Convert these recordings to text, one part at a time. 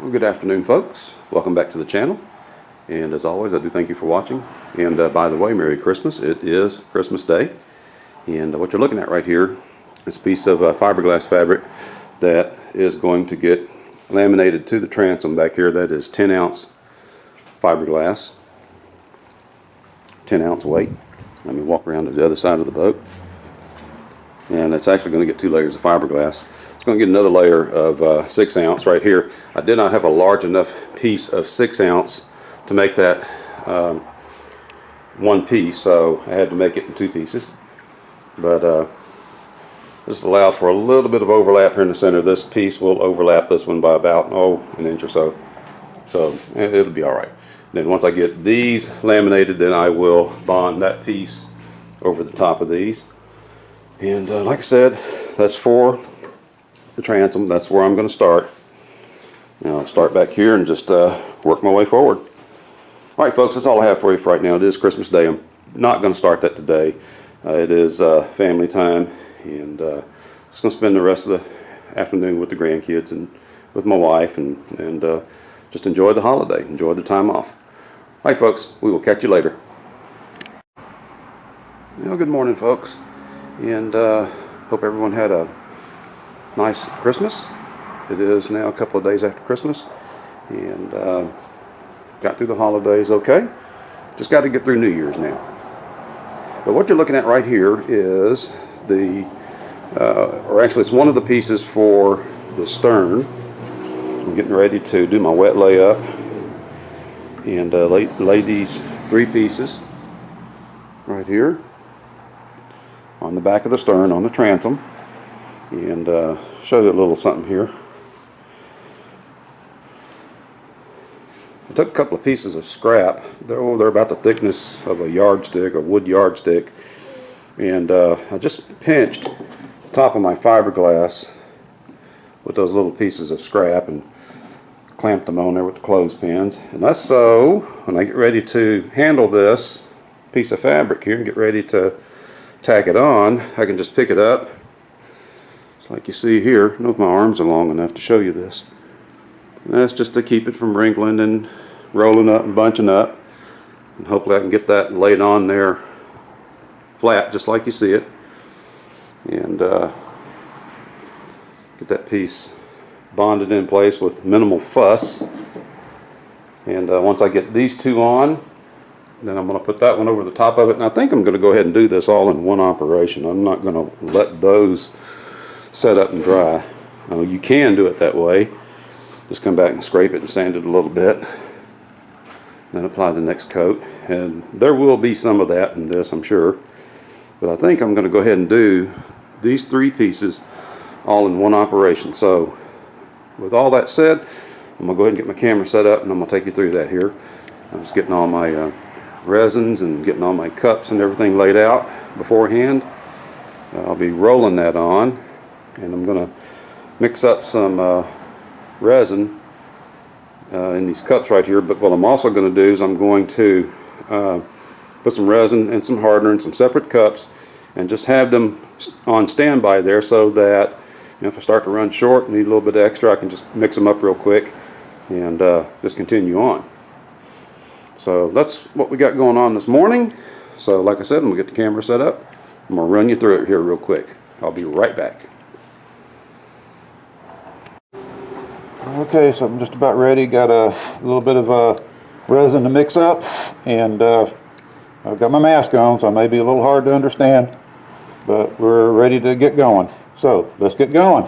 Well, good afternoon, folks. Welcome back to the channel. And as always, I do thank you for watching. And by the way, Merry Christmas. It is Christmas Day. And what you're looking at right here is a piece of fiberglass fabric that is going to get laminated to the transom back here. That is 10-ounce fiberglass, 10-ounce weight. Let me walk around to the other side of the boat. And it's actually going to get 2 layers of fiberglass. It's going to get another layer of 6-ounce right here. I did not have a large enough piece of 6-ounce to make that one piece, so I had to make it in 2 pieces. But this allowed for a little bit of overlap here in the center. This piece will overlap this one by about an inch or so. So it'll be all right. Then once I get these laminated, then I will bond that piece over the top of these. And like I said, that's for the transom. That's where I'm going to start. Now I'll start back here and just work my way forward. All right, folks, that's all I have for you for right now. It is Christmas Day. I'm not going to start that today. It is family time, and just going to spend the rest of the afternoon with the grandkids and with my wife, and just enjoy the holiday, enjoy the time off. All right, folks, we will catch you later. Well, good morning, folks, and hope everyone had a nice Christmas. It is now a couple of days after Christmas, and got through the holidays okay. Just got to get through New Year's now. But what you're looking at right here is or actually it's one of the pieces for the stern. I'm getting ready to do my wet layup and lay these 3 pieces right here on the back of the stern on the transom, and show you a little something here. I took a couple of pieces of scrap. They're about the thickness of a yardstick, a wood yardstick, and I just pinched the top of my fiberglass with those little pieces of scrap and clamped them on there with the clothespins. And that's so when I get ready to handle this piece of fabric here and get ready to tack it on, I can just pick it up. It's like you see here. I don't know if my arms are long enough to show you this. And that's just to keep it from wrinkling and rolling up and bunching up. And hopefully I can get that laid on there flat just like you see it. And get that piece bonded in place with minimal fuss. And once I get these 2 on, then I'm going to put that one over the top of it. And I think I'm going to go ahead and do this all in one operation. I'm not going to let those set up and dry. Now, you can do it that way. Just come back and scrape it and sand it a little bit. Then apply the next coat. And there will be some of that in this, I'm sure. But I think I'm going to go ahead and do these 3 pieces all in one operation. So with all that said, I'm going to go ahead and get my camera set up, and I'm going to take you through that here. I'm just getting all my resins and getting all my cups and everything laid out beforehand. I'll be rolling that on, and I'm going to mix up some resin in these cups right here. But what I'm also going to do is I'm going to put some resin and some hardener in some separate cups and just have them on standby there, so that if I start to run short and need a little bit extra, I can just mix them up real quick and just continue on. So that's what we got going on this morning. So like I said, I'm going to get the camera set up. I'm going to run you through it here real quick. I'll be right back. Okay, so I'm just about ready. Got a little bit of resin to mix up, and I've got my mask on, so it may be a little hard to understand, but we're ready to get going. So let's get going.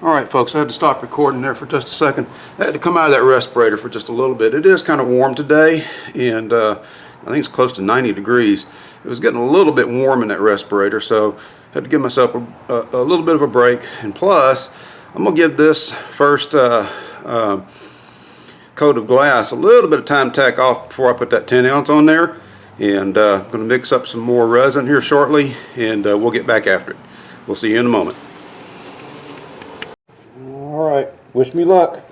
Alright folks, I had to stop recording there for just a second. I had to come out of that respirator for just a little bit. It is kind of warm today, and I think it's close to 90 degrees. It was getting a little bit warm in that respirator, so I had to give myself a little bit of a break. And plus, I'm going to give this first coat of glass a little bit of time to tack off before I put that 10 ounce on there. And I'm going to mix up some more resin here shortly, and we'll get back after it. We'll see you in a moment. Alright, wish me luck.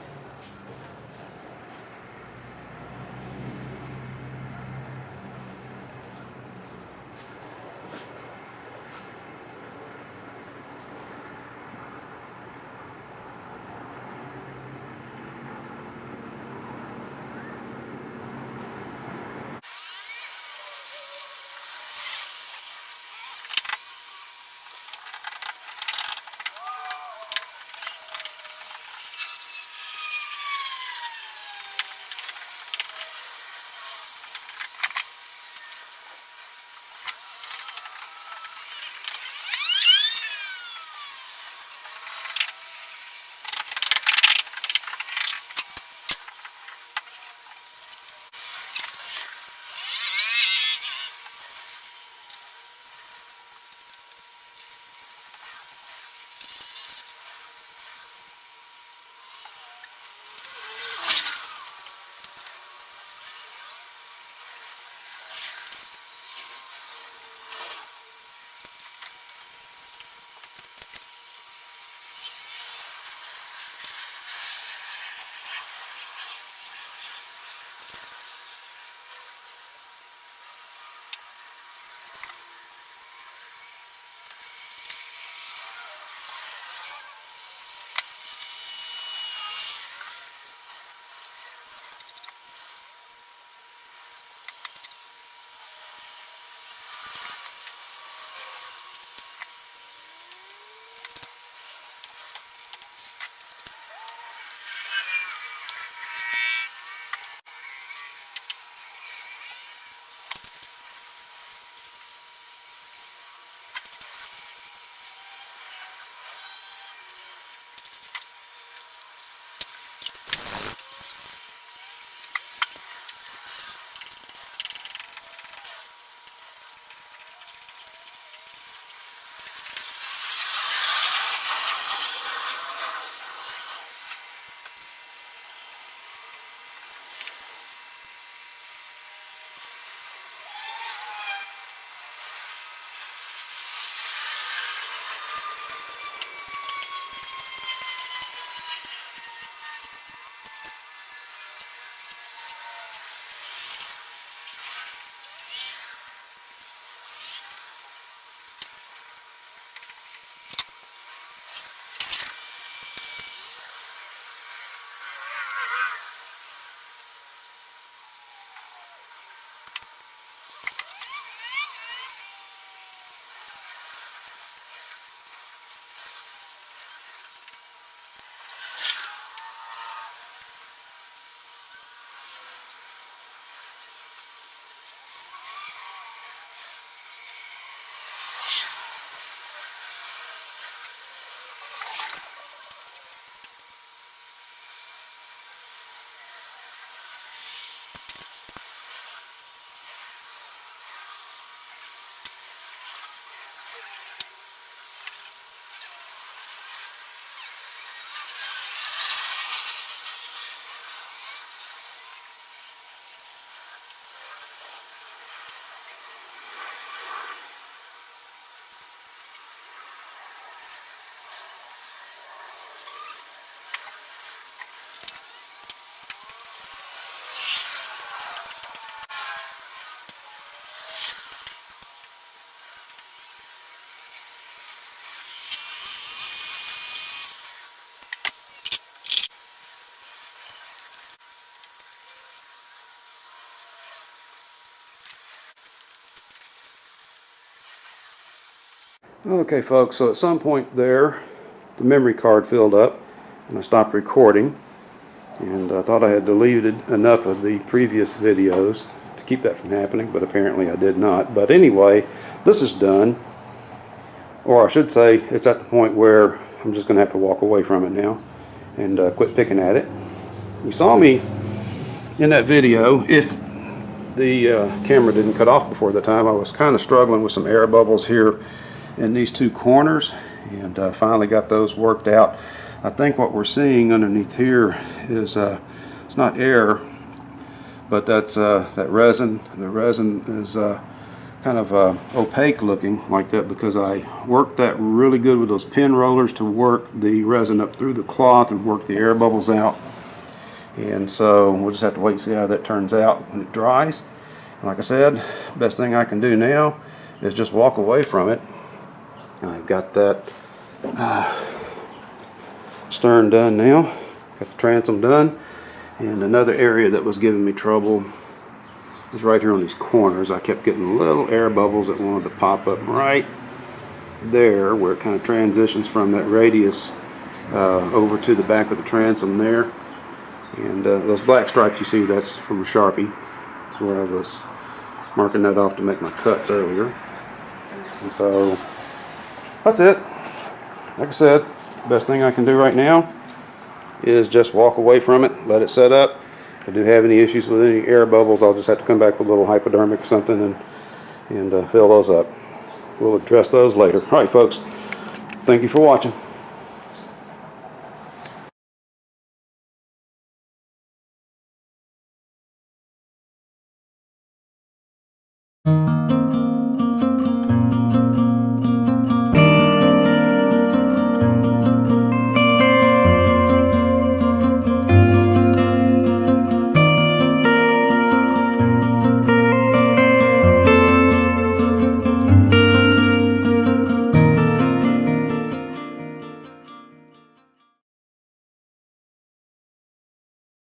Okay folks, so at some point there the memory card filled up and I stopped recording, and I thought I had deleted enough of the previous videos to keep that from happening, but apparently I did not. But anyway, this is done, or I should say it's at the point where I'm just going to have to walk away from it now and quit picking at it. You saw me in that video, if the camera didn't cut off before the time, I was kind of struggling with some air bubbles here in these two corners, and finally got those worked out. I think what we're seeing underneath here is it's not air, but that's that resin. The resin is kind of opaque looking like that because I worked that really good with those pin rollers to work the resin up through the cloth and work the air bubbles out. And so we'll just have to wait and see how that turns out when it dries. And like I said, best thing I can do now is just walk away from it. I've got that stern done now, got the transom done, and another area that was giving me trouble is right here on these corners. I kept getting little air bubbles that wanted to pop up right there where it kind of transitions from that radius over to the back of the transom there. And those black stripes you see, that's from a Sharpie. That's where I was marking that off to make my cuts earlier. And so that's it. Like I said, best thing I can do right now is just walk away from it, let it set up. If I do have any issues with any air bubbles, I'll just have to come back with a little hypodermic or something and fill those up. We'll address those later. All right, folks. Thank you for watching.